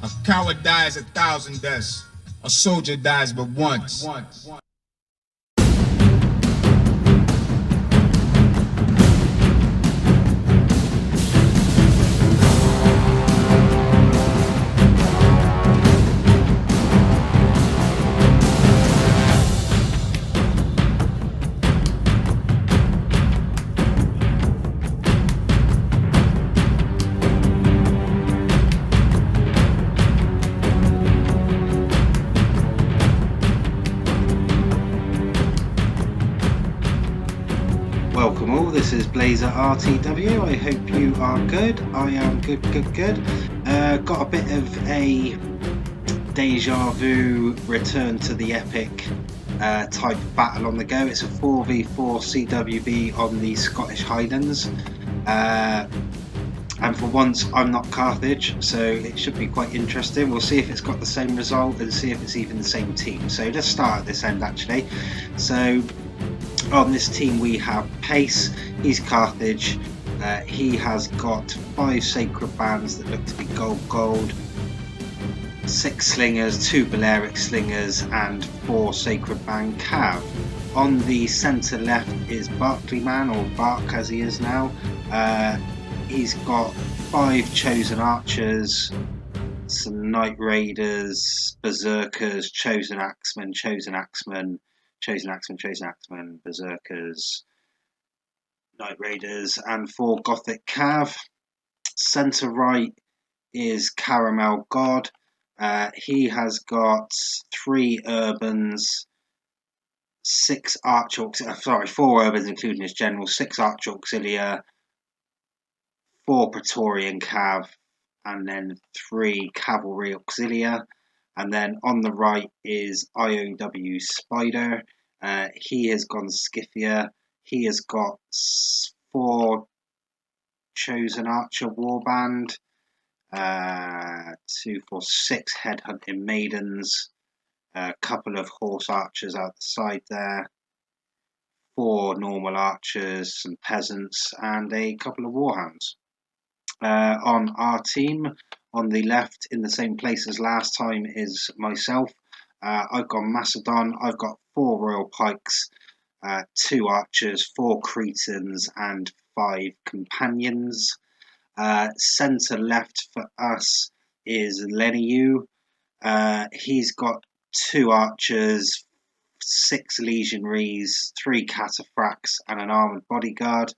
A coward dies 1,000 deaths. A soldier dies but once. Welcome all, this is Blaezer RTW. I hope you are good. I am good. Got a bit of a deja vu return to the epic type battle on the go. It's a 4v4 CWB on the Scottish Highlands. And for once I'm not Carthage, so it should be quite interesting. We'll see if it's got the same result and see if it's even the same team. So let's start at this end actually. So on this team we have Pace, he's Carthage, he has got 5 sacred bands that look to be gold, 6 slingers, 2 Balearic slingers and 4 sacred band cav. On the centre left is Barclayman, or Bark as he is now. He's got 5 chosen archers, some Night Raiders, Berserkers, chosen axemen, Berserkers, Night Raiders, and 4 Gothic Cav. Centre right is Caramel God. He has got 3 Urbans, 4 Urbans including his general, 6 Archer Auxilia, 4 Praetorian Cav, and then 3 Cavalry Auxilia. And then on the right is IOW Spider. He has gone Scythia. He has got 4 Chosen Archer Warband, 2, 4, 6 Headhunting Maidens, a couple of Horse Archers out the side there, 4 Normal Archers, some Peasants, and a couple of Warhounds. On our team, on the left, in the same place as last time, is myself. I've got Macedon, I've got 4 Royal Pikes, 2 Archers, 4 Cretans, and 5 Companions. Centre left for us is Leniu. He's got 2 Archers, 6 Legionaries, 3 Cataphracts, and an Armoured Bodyguard.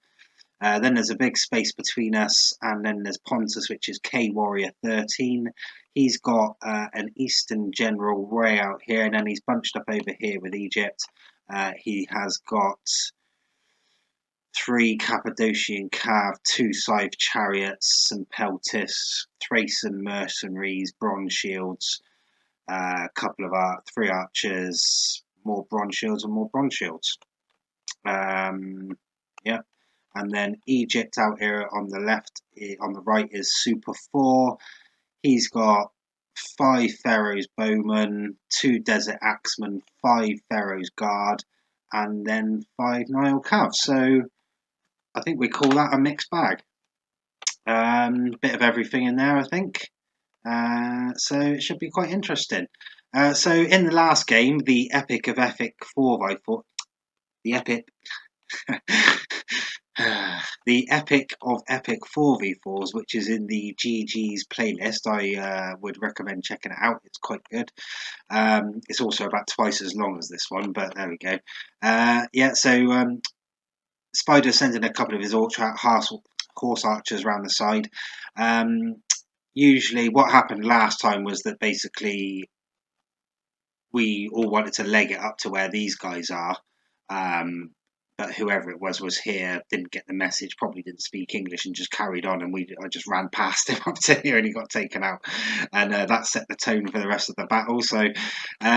Then there's a big space between us, and then there's Pontus, which is K Warrior 13. He's got an Eastern General Ray out here, and then he's bunched up over here with Egypt. He has got 3 Cappadocian Cav, 2 Scythe Chariots, some Peltis, Thracian Mercenaries, Bronze Shields, a couple of 3 Archers, more Bronze Shields and more Bronze Shields. Yeah. And then Egypt out here on the left, on the right is Super 4. He's got 5 Pharaoh's Bowmen, 2 Desert Axemen, 5 Pharaoh's Guard, and then 5 Nile Cav. So I think we call that a mixed bag. Bit of everything in there, I think. So it should be quite interesting. So in the last game, the epic of epic 4x4, the epic... the epic of epic 4v4s, which is in the GG's playlist. I would recommend checking it out. It's quite good. It's also about twice as long as this one, but there we go. So Spider sending a couple of his horse archers around the side. Usually what happened last time was that basically we all wanted to leg it up to where these guys are. But whoever it was here, didn't get the message, probably didn't speak English, and just carried on. And I just ran past him up to here, and he got taken out. And that set the tone for the rest of the battle. So, so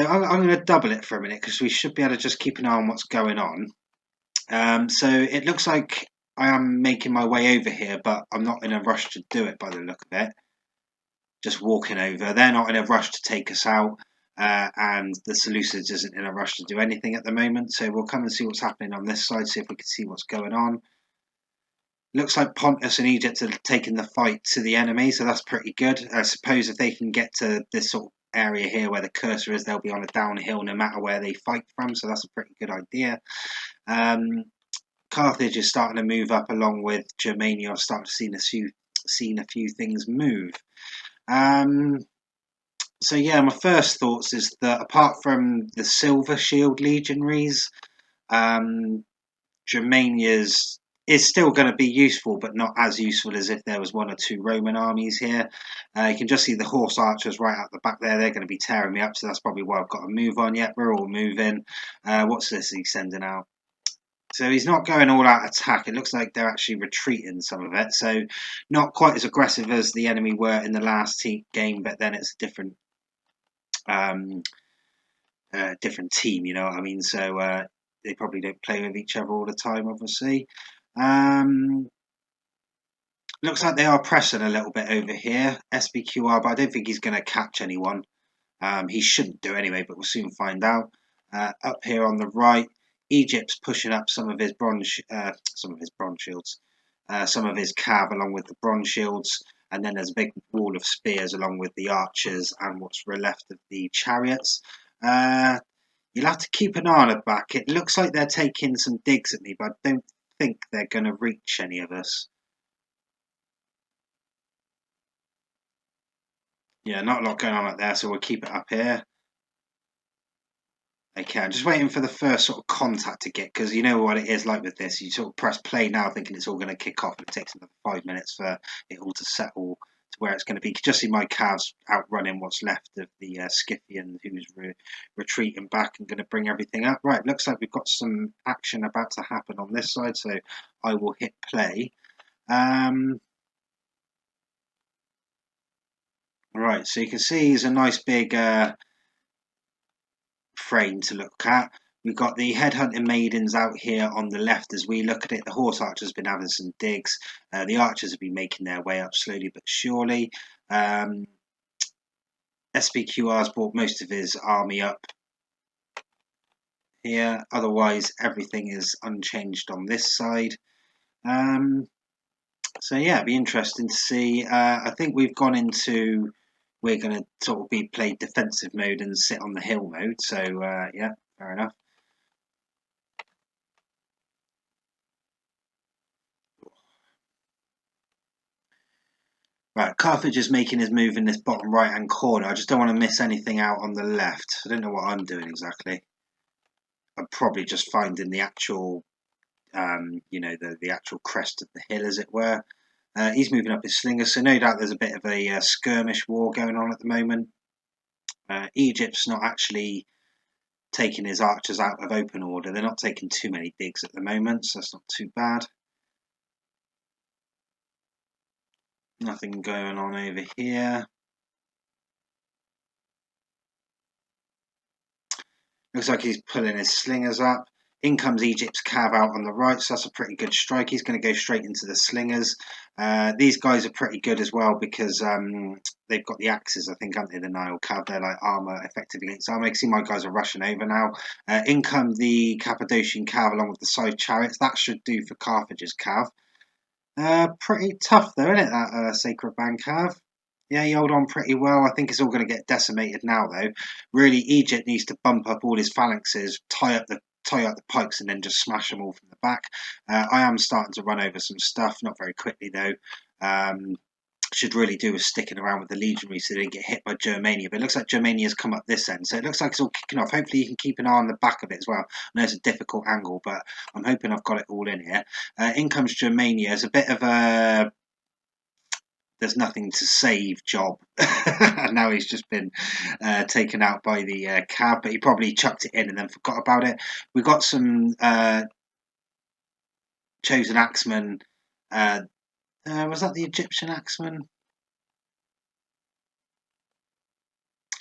I'm going to double it for a minute because we should be able to just keep an eye on what's going on. So it looks like I am making my way over here, but I'm not in a rush to do it by the look of it. Just walking over. They're not in a rush to take us out. And the Seleucids isn't in a rush to do anything at the moment, so we'll come and see what's happening on this side, see if we can see what's going on. Looks like Pontus and Egypt are taking the fight to the enemy, so that's pretty good. I suppose if they can get to this sort of area here where the cursor is, they'll be on a downhill no matter where they fight from, so that's a pretty good idea. Carthage is starting to move up along with Germania. I've started to seen a few things move. So yeah, my first thoughts is that apart from the Silver Shield legionaries, Germania's is still going to be useful, but not as useful as if there was one or two Roman armies here. You can just see the horse archers right out the back there. They're going to be tearing me up, so that's probably why I've got to move on yet. We're all moving. What's this he's sending out? So he's not going all out attack. It looks like they're actually retreating some of it. So not quite as aggressive as the enemy were in the last game, but then it's a different different team, you know what I mean? So they probably don't play with each other all the time, obviously. Looks like they are pressing a little bit over here, SBQR, but I don't think he's going to catch anyone. He shouldn't do anyway, but we'll soon find out. Up here on the right, Egypt's pushing up some of his bronze shields, some of his cav along with the bronze shields, and then there's a big wall of spears along with the archers and what's left of the chariots. You'll have to keep an eye on the back. It looks like they're taking some digs at me, but I don't think they're going to reach any of us. Yeah, not a lot going on up there, so we'll keep it up here. Okay, I'm just waiting for the first sort of contact to get, because you know what it is like with this. You sort of press play now thinking it's all going to kick off, and it takes another 5 minutes for it all to settle to where it's going to be. You can just see my calves outrunning what's left of the Scythian, who's retreating back and going to bring everything up. Right, looks like we've got some action about to happen on this side, so I will hit play. Right, so you can see he's a nice big frame to look at. We've got the headhunting maidens out here on the left as we look at it. The horse archers have been having some digs. The archers have been making their way up slowly but surely. SBQR's brought most of his army up here. Otherwise, everything is unchanged on this side. So yeah, it'd be interesting to see. I think we've gone into, we're going to sort of be play defensive mode and sit on the hill mode. So yeah, fair enough. Right, Carthage is making his move in this bottom right hand corner. I just don't want to miss anything out on the left. I don't know what I'm doing exactly. I'm probably just finding the actual, you know, the actual crest of the hill, as it were. He's moving up his slingers, so no doubt there's a bit of a skirmish war going on at the moment. Egypt's not actually taking his archers out of open order. They're not taking too many digs at the moment, so that's not too bad. Nothing going on over here. Looks like he's pulling his slingers up. In comes Egypt's cav out on the right, so that's a pretty good strike. He's going to go straight into the slingers. These guys are pretty good as well because they've got the axes, I think, aren't they, the Nile cav? They're like armour, effectively against armour. You can see my guys are rushing over now. In come the Cappadocian cav along with the side chariots. That should do for Carthage's cav. Pretty tough though, isn't it, that Sacred Band cav? Yeah, he hold on pretty well. I think it's all going to get decimated now, though. Really, Egypt needs to bump up all his phalanxes, tie up the pikes, and then just smash them all from the back. I am starting to run over some stuff, not very quickly though. Should really do with sticking around with the legionaries so they don't get hit by Germania. But it looks like Germania's come up this end, so it looks like it's all kicking off. Hopefully you can keep an eye on the back of it as well. I know it's a difficult angle, but I'm hoping I've got it all in here. In comes Germania. It's a bit of a there's nothing to save job. And now he's just been taken out by the cab, but he probably chucked it in and then forgot about it. We've got some chosen axemen. Was that the Egyptian axeman?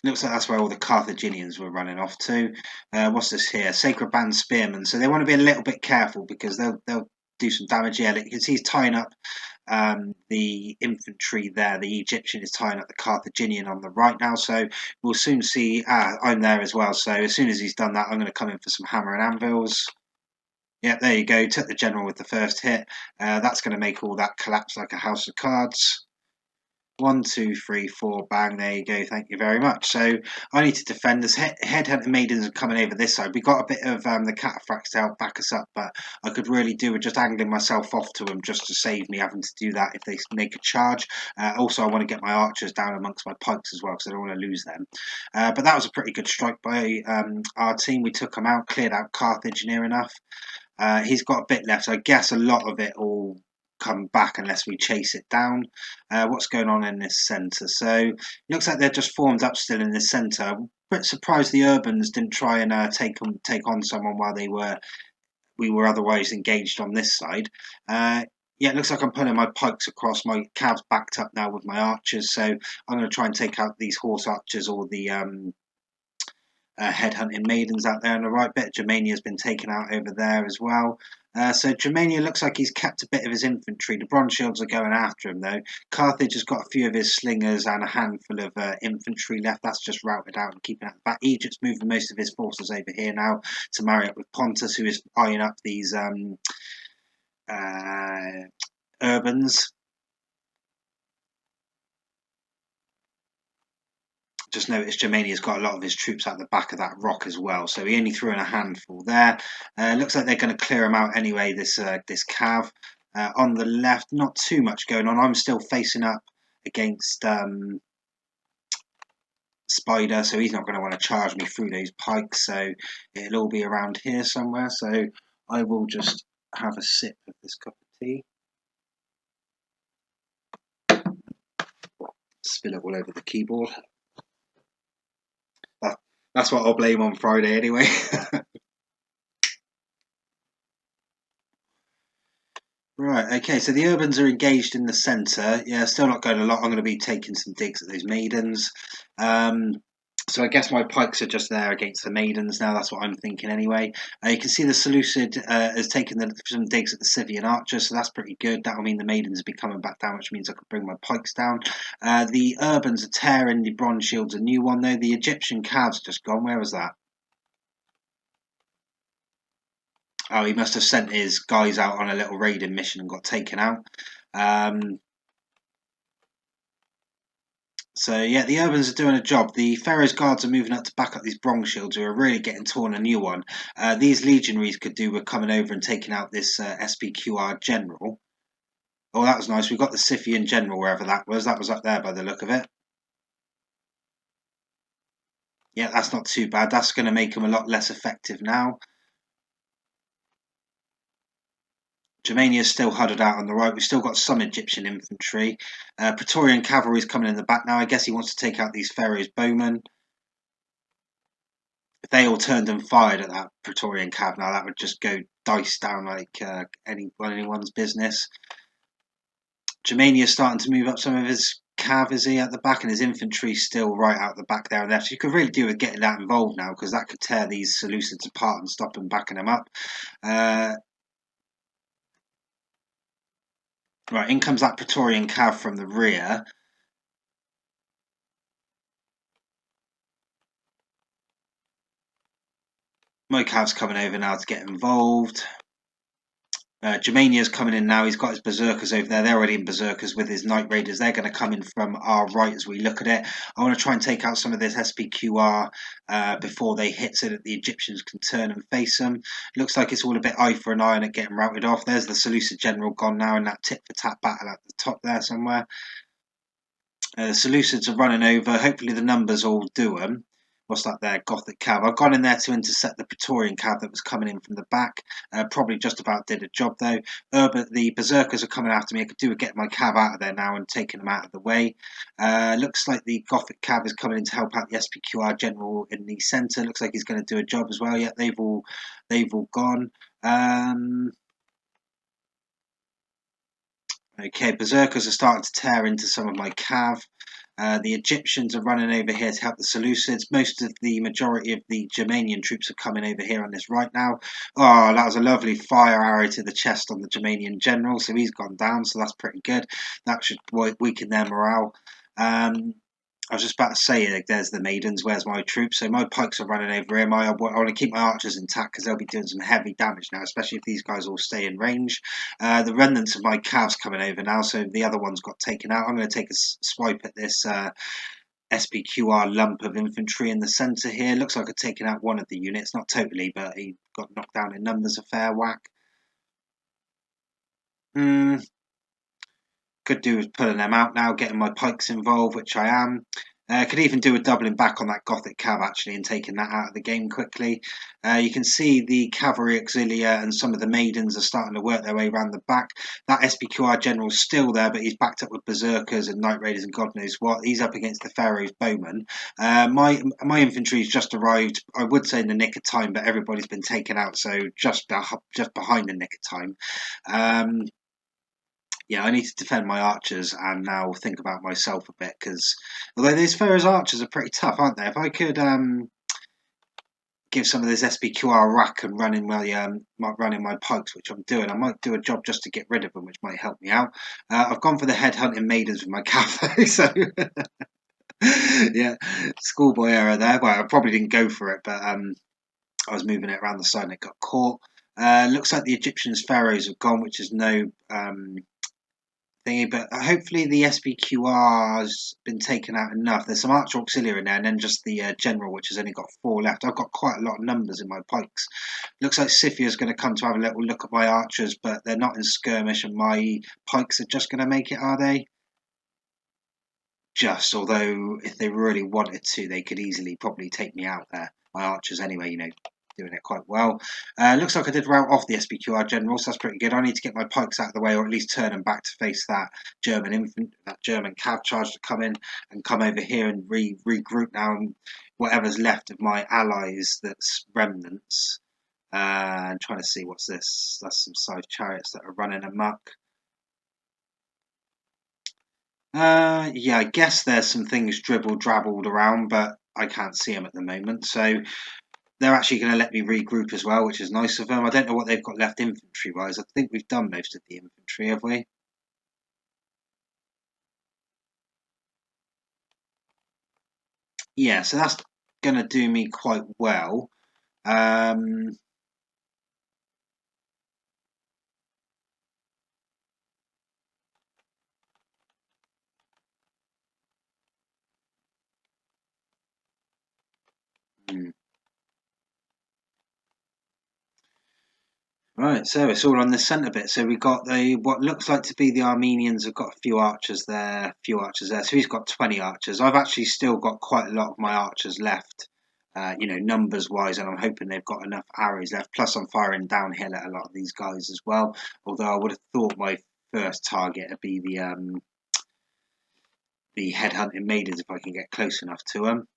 Looks like that's where all the Carthaginians were running off to. What's this here? Sacred Band Spearmen. So they want to be a little bit careful because they'll do some damage. Yeah, you can see he's tying up the infantry there. The Egyptian is tying up the Carthaginian on the right now. So we'll soon see. I'm there as well. So as soon as he's done that, I'm going to come in for some hammer and anvils. Yeah, there you go. Took the general with the first hit. That's going to make all that collapse like a house of cards. 1, 2, 3, 4, bang, there you go, thank you very much. So I need to defend this. Headhunter Maidens are coming over this side. We got a bit of the Cataphracts to help back us up, but I could really do with just angling myself off to them just to save me having to do that if they make a charge. Also, I want to get my archers down amongst my pikes as well because I don't want to lose them. But that was a pretty good strike by our team. We took them out, cleared out Carthage near enough. He's got a bit left, so I guess a lot of it will come back unless we chase it down. What's going on in this centre? So looks like they're just formed up still in this centre. I'm a bit surprised the Urbans didn't try and take on someone while we were otherwise engaged on this side. Yeah, it looks like I'm putting my pikes across. My cav's backed up now with my archers, so I'm going to try and take out these horse archers or the headhunting maidens out there on the right bit. Germania's been taken out over there as well. So Germania looks like he's kept a bit of his infantry. The bronze shields are going after him though. Carthage has got a few of his slingers and a handful of infantry left. That's just routed out and keeping at the back. Egypt's moving most of his forces over here now to marry up with Pontus, who is eyeing up these Urbans. Just noticed Germania's got a lot of his troops at the back of that rock as well, so he only threw in a handful there. Looks like they're going to clear him out anyway, this cav. On the left, not too much going on. I'm still facing up against Spider, so he's not going to want to charge me through those pikes, so it'll all be around here somewhere. So I will just have a sip of this cup of tea. Spill it all over the keyboard. That's what I'll blame on Friday anyway. Right, okay, so the Urbans are engaged in the centre. Yeah, still not going a lot. I'm going to be taking some digs at those maidens. So I guess my pikes are just there against the maidens now. That's what I'm thinking anyway. You can see the Seleucid has taken some digs at the Scythian archers, so that's pretty good. That'll mean the maidens will be coming back down, which means I can bring my pikes down. The Urbans are tearing the bronze shields a new one, though. The Egyptian cav's just gone. Where was that? Oh, he must have sent his guys out on a little raiding mission and got taken out. So yeah, the Urbans are doing a job. The Pharaoh's guards are moving up to back up these bronze shields, who are really getting torn a new one. These legionaries could do with coming over and taking out this SPQR general. Oh, that was nice. We got the Scythian general wherever that was. That was up there by the look of it. Yeah, that's not too bad. That's going to make him a lot less effective now. Germania is still huddled out on the right. We've still got some Egyptian infantry. Praetorian cavalry is coming in the back now. I guess he wants to take out these Pharaoh's bowmen. If they all turned and fired at that Praetorian cav now, that would just go dice down like anyone's business. Germania is starting to move up some of his cav, is he, at the back, and his infantry still right out the back there and left. So you could really do with getting that involved now, because that could tear these Seleucids apart and stop them backing them up. Right, in comes that Praetorian cav from the rear. My cav's coming over now to get involved. Germania's coming in now. He's got his berserkers over there. They're already in berserkers with his night raiders. They're going to come in from our right as we look at it. I want to try and take out some of this SPQR before they hit so that the Egyptians can turn and face them. It looks like it's all a bit eye for an eye and it getting routed off. There's the Seleucid general gone now in that tit-for-tat battle at the top there somewhere. The Seleucids are running over. Hopefully the numbers all do them. What's that there? Gothic cav. I've gone in there to intercept the Praetorian cav that was coming in from the back. Probably just about did a job though. The berserkers are coming after me. I could do with getting my cav out of there now and taking them out of the way. Looks like the Gothic cav is coming in to help out the SPQR general in the centre. Looks like he's going to do a job as well. Yeah, they've all gone. Okay, berserkers are starting to tear into some of my cav. The Egyptians are running over here to help the Seleucids. Most of the majority of the Germanian troops are coming over here on this right now. Oh, that was a lovely fire arrow to the chest on the Germanian general, so he's gone down, so that's pretty good. That should weaken their morale. I was just about to say, like, there's the maidens, where's my troops? So my pikes are running over here. I want to keep my archers intact because they'll be doing some heavy damage now, especially if these guys all stay in range. The remnants of my calves coming over now, so the other one's got taken out. I'm going to take a swipe at this SPQR lump of infantry in the centre here. Looks like I've taken out one of the units, not totally, but he got knocked down in numbers, a fair whack. Could do with pulling them out now, getting my pikes involved, which I am. Could even do a doubling back on that Gothic cav actually and taking that out of the game quickly. You can see the cavalry auxilia and some of the maidens are starting to work their way around the back. That SPQR general's still there, but he's backed up with berserkers and night raiders and God knows what. He's up against the Pharaoh's bowmen. My infantry's just arrived, I would say in the nick of time, but everybody's been taken out, so just behind the nick of time. Yeah, I need to defend my archers and now think about myself a bit, because although these Pharaoh's archers are pretty tough, aren't they? If I could give some of this SPQR a rack and running my pikes, which I'm doing, I might do a job just to get rid of them, which might help me out. I've gone for the headhunting maidens with my cav, so yeah, schoolboy error there. Well, I probably didn't go for it, but I was moving it around the side and it got caught. Looks like the Egyptians pharaohs have gone, which is no thingy, but hopefully the SPQR has been taken out enough. There's some archer auxiliary in there, and then just the general, which has only got 4 left. I've got quite a lot of numbers in my pikes. Looks like Scythia's going to come to have a little look at my archers, but they're not in skirmish, and my pikes are just going to make it, are they? Just, although if they really wanted to, they could easily probably take me out there. My archers anyway, you know, doing it quite well. Looks like I did rout off the SPQR general, so that's pretty good. I need to get my pikes out of the way, or at least turn them back to face that German cav charge to come in and come over here and regroup now. And whatever's left of my allies, that's remnants. And trying to see what's this. That's some scythe chariots that are running amok. Yeah, I guess there's some things drabbled around, but I can't see them at the moment. So they're actually going to let me regroup as well, which is nice of them. I don't know what they've got left infantry-wise. I think we've done most of the infantry, have we? Yeah, so that's going to do me quite well. Right, so it's all on the centre bit. So we got what looks like to be the Armenians have got a few archers there, So he's got 20 archers. I've actually still got quite a lot of my archers left, you know, numbers wise, and I'm hoping they've got enough arrows left. Plus, I'm firing downhill at a lot of these guys as well. Although I would have thought my first target would be the headhunting maidens if I can get close enough to them.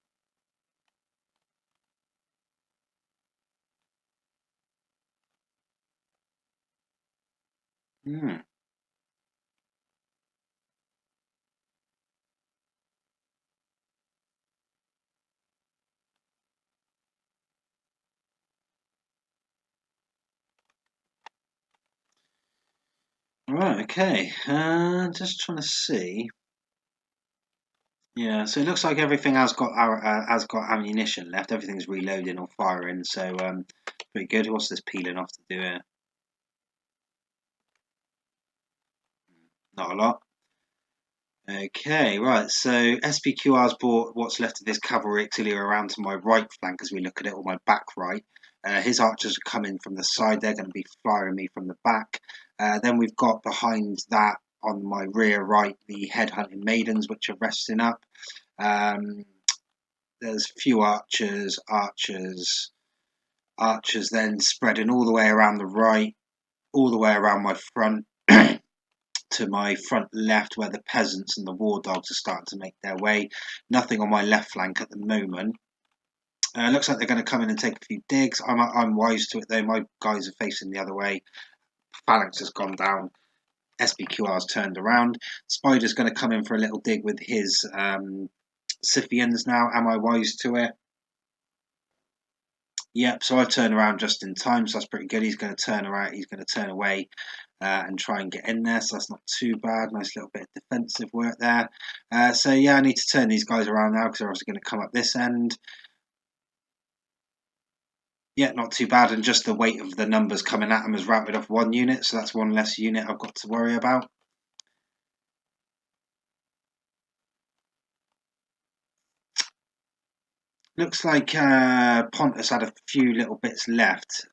Hmm. Right, okay. Just trying to see. Yeah, so it looks like everything has got ammunition left. Everything's reloading or firing, so pretty good. What's this peeling off to do here? Not a lot. Okay, right. So SPQR's brought what's left of this cavalry auxiliary around to my right flank as we look at it, or my back right. His archers are coming from the side. They're going to be firing me from the back. Then we've got behind that on my rear right the headhunting maidens, which are resting up. There's a few archers, then spreading all the way around the right, all the way around my front to my front left, where the peasants and the war dogs are starting to make their way. Nothing on my left flank at the moment. Looks like they're going to come in and take a few digs. I'm wise to it though. My guys are facing the other way. Phalanx has gone down. SPQR's turned around. Spider's going to come in for a little dig with his Scythians now. Am I wise to it? Yep, so I turned around just in time, so that's pretty good. He's going to turn around, he's going to turn away and try and get in there, so that's not too bad. Nice little bit of defensive work there. So yeah, I need to turn these guys around now because they're also going to come up this end. Yeah, not too bad, and just the weight of the numbers coming at them has routed off one unit, so that's one less unit I've got to worry about. Looks like Pontus had a few little bits left.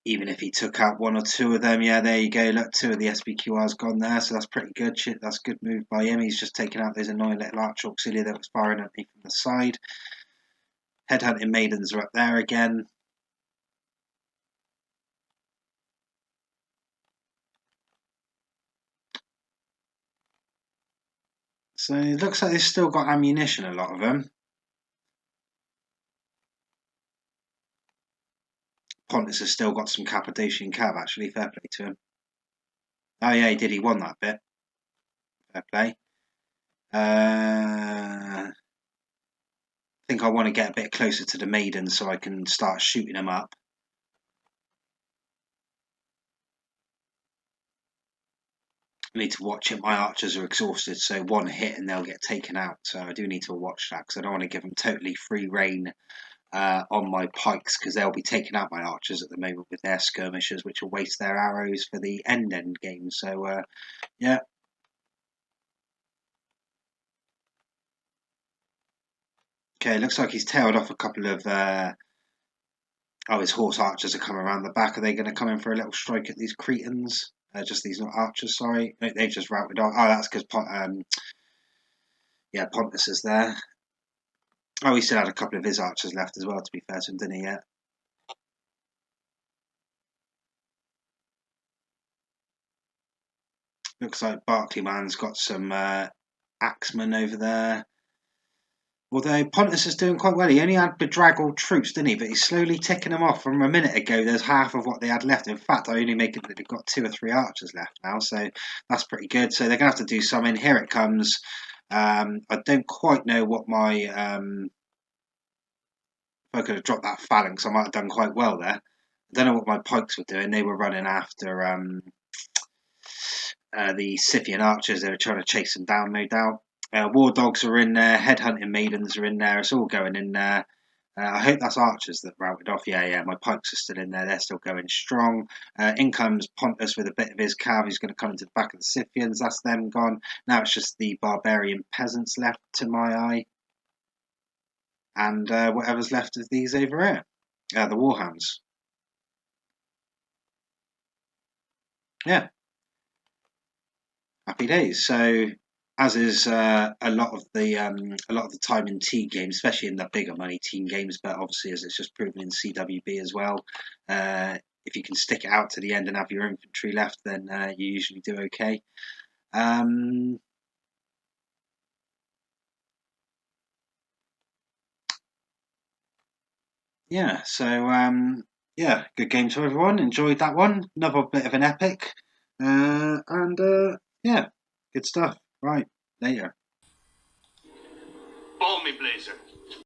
Even if he took out one or two of them, yeah, there you go. Look, 2 of the SBQR's gone there, so that's pretty good. Shit, that's a good move by him. He's just taken out those annoying little arch auxiliary that was firing at me from the side. Headhunting maidens are up there again. So it looks like they've still got ammunition, a lot of them. Pontus has still got some Cappadocian Cav, actually. Fair play to him. Oh, yeah, he did. He won that bit. Fair play. I think I want to get a bit closer to the maidens so I can start shooting them up. I need to watch it. My archers are exhausted, so one hit and they'll get taken out. So I do need to watch that because I don't want to give them totally free reign on my pikes because they'll be taking out my archers at the moment with their skirmishers, which will waste their arrows for the end game. So yeah. Okay, looks like he's tailed off a couple of. Oh, his horse archers are coming around the back. Are they going to come in for a little strike at these Cretans? Just these not archers, sorry. No, they've just routed off. Oh, that's because yeah, Pontus is there. Oh, he still had a couple of his archers left as well, to be fair to him, didn't he? Yeah. Looks like Barclayman's got some axemen over there. Although Pontus is doing quite well. He only had bedraggled troops, didn't he? But he's slowly ticking them off. From a minute ago, there's half of what they had left. In fact, I only make it that they've got 2 or 3 archers left now. So that's pretty good. So they're going to have to do something. Here it comes. I don't quite know what my... if I could have dropped that phalanx, I might have done quite well there. I don't know what my pikes were doing. They were running after the Scythian archers. They were trying to chase them down, no doubt. War dogs are in there. Headhunting maidens are in there. It's all going in there. I hope that's archers that routed off. Yeah, my pikes are still in there. They're still going strong. In comes Pontus with a bit of his cav. He's going to come into the back of the Scythians. That's them gone. Now it's just the barbarian peasants left to my eye. And whatever's left of these over here. The warhounds. Yeah. Happy days. So, as is a lot of the time in team games, especially in the bigger money team games, but obviously as it's just proven in CWB as well, if you can stick it out to the end and have your infantry left, then you usually do okay. Yeah, so yeah, good game to everyone. Enjoyed that one. Another bit of an epic, and yeah, good stuff. Right, later. Follow me, Blaezer.